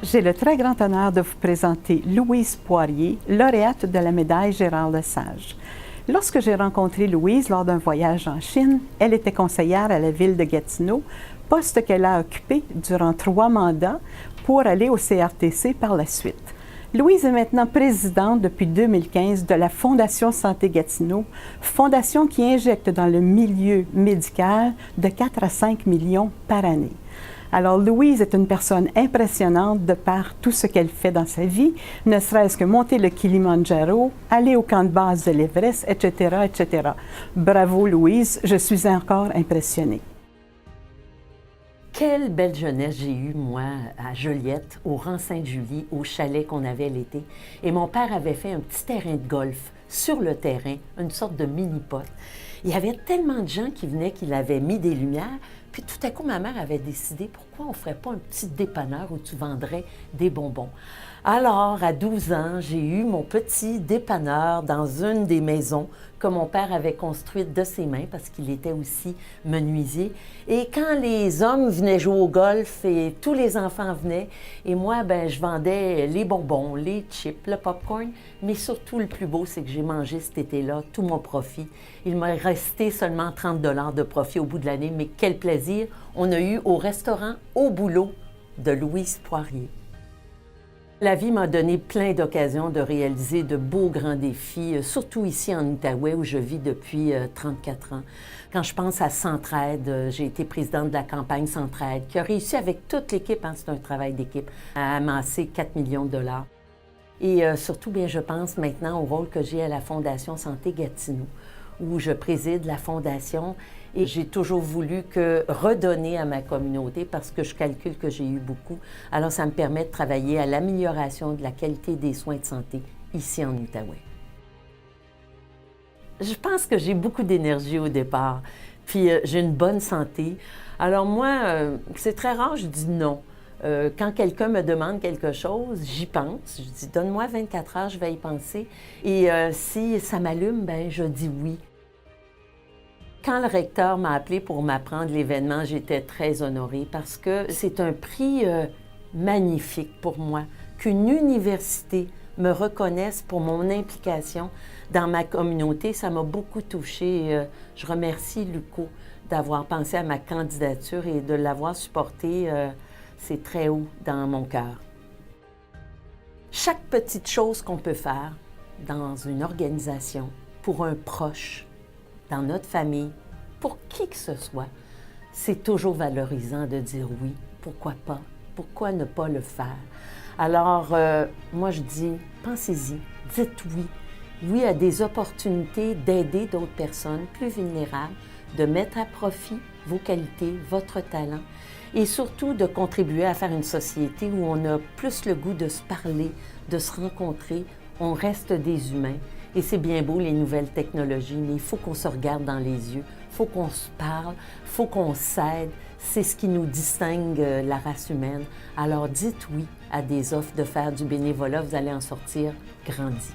J'ai le très grand honneur de vous présenter Louise Poirier, lauréate de la médaille Gérard-Lesage. Lorsque j'ai rencontré Louise lors d'un voyage en Chine, elle était conseillère à la ville de Gatineau, poste qu'elle a occupé durant 3 mandats pour aller au CRTC par la suite. Louise est maintenant présidente depuis 2015 de la Fondation Santé Gatineau, fondation qui injecte dans le milieu médical de 4 à 5 millions par année. Alors, Louise est une personne impressionnante de par tout ce qu'elle fait dans sa vie, ne serait-ce que monter le Kilimandjaro, aller au camp de base de l'Everest, etc., etc. Bravo, Louise, je suis encore impressionnée. Quelle belle jeunesse j'ai eue, moi, à Joliette, au rang Sainte-Julie, au chalet qu'on avait l'été. Et mon père avait fait un petit terrain de golf sur le terrain, une sorte de mini-pot. Il y avait tellement de gens qui venaient qu'il avait mis des lumières. Puis tout à coup, ma mère avait décidé, pourquoi on ne ferait pas un petit dépanneur où tu vendrais des bonbons? Alors, à 12 ans, j'ai eu mon petit dépanneur dans une des maisons que mon père avait construite de ses mains parce qu'il était aussi menuisier. Et quand les hommes venaient jouer au golf et tous les enfants venaient, et moi, je vendais les bonbons, les chips, le popcorn, mais surtout le plus beau, c'est que j'ai mangé cet été-là tout mon profit. Il m'a resté seulement 30 $ de profit au bout de l'année, mais quel plaisir on a eu au restaurant Au Boulot de Louise Poirier. La vie m'a donné plein d'occasions de réaliser de beaux grands défis, surtout ici en Outaouais où je vis depuis 34 ans. Quand je pense à Centraide, j'ai été présidente de la campagne Centraide, qui a réussi avec toute l'équipe, c'est un travail d'équipe, à amasser 4 millions de $. Et surtout, je pense maintenant au rôle que j'ai à la Fondation Santé Gatineau, où je préside la fondation et j'ai toujours voulu redonner à ma communauté parce que je calcule que j'ai eu beaucoup. Alors, ça me permet de travailler à l'amélioration de la qualité des soins de santé ici en Outaouais. Je pense que j'ai beaucoup d'énergie au départ, puis j'ai une bonne santé. Alors moi, c'est très rare, je dis non. Quand quelqu'un me demande quelque chose, j'y pense. Je dis, donne-moi 24 heures, je vais y penser. Et si ça m'allume, je dis oui. Quand le recteur m'a appelé pour m'apprendre l'événement, j'étais très honorée parce que c'est un prix magnifique pour moi, qu'une université me reconnaisse pour mon implication dans ma communauté. Ça m'a beaucoup touchée. Je remercie l'UQO d'avoir pensé à ma candidature et de l'avoir supportée. C'est très haut dans mon cœur. Chaque petite chose qu'on peut faire dans une organisation, pour un proche, dans notre famille, pour qui que ce soit, c'est toujours valorisant de dire oui. Pourquoi pas? Pourquoi ne pas le faire? Alors, moi je dis, pensez-y, dites oui. Oui à des opportunités d'aider d'autres personnes plus vulnérables, de mettre à profit vos qualités, votre talent et surtout de contribuer à faire une société où on a plus le goût de se parler, de se rencontrer, on reste des humains. Et c'est bien beau les nouvelles technologies, mais il faut qu'on se regarde dans les yeux, il faut qu'on se parle, il faut qu'on s'aide. C'est ce qui nous distingue la race humaine. Alors dites oui à des offres de faire du bénévolat, vous allez en sortir grandi.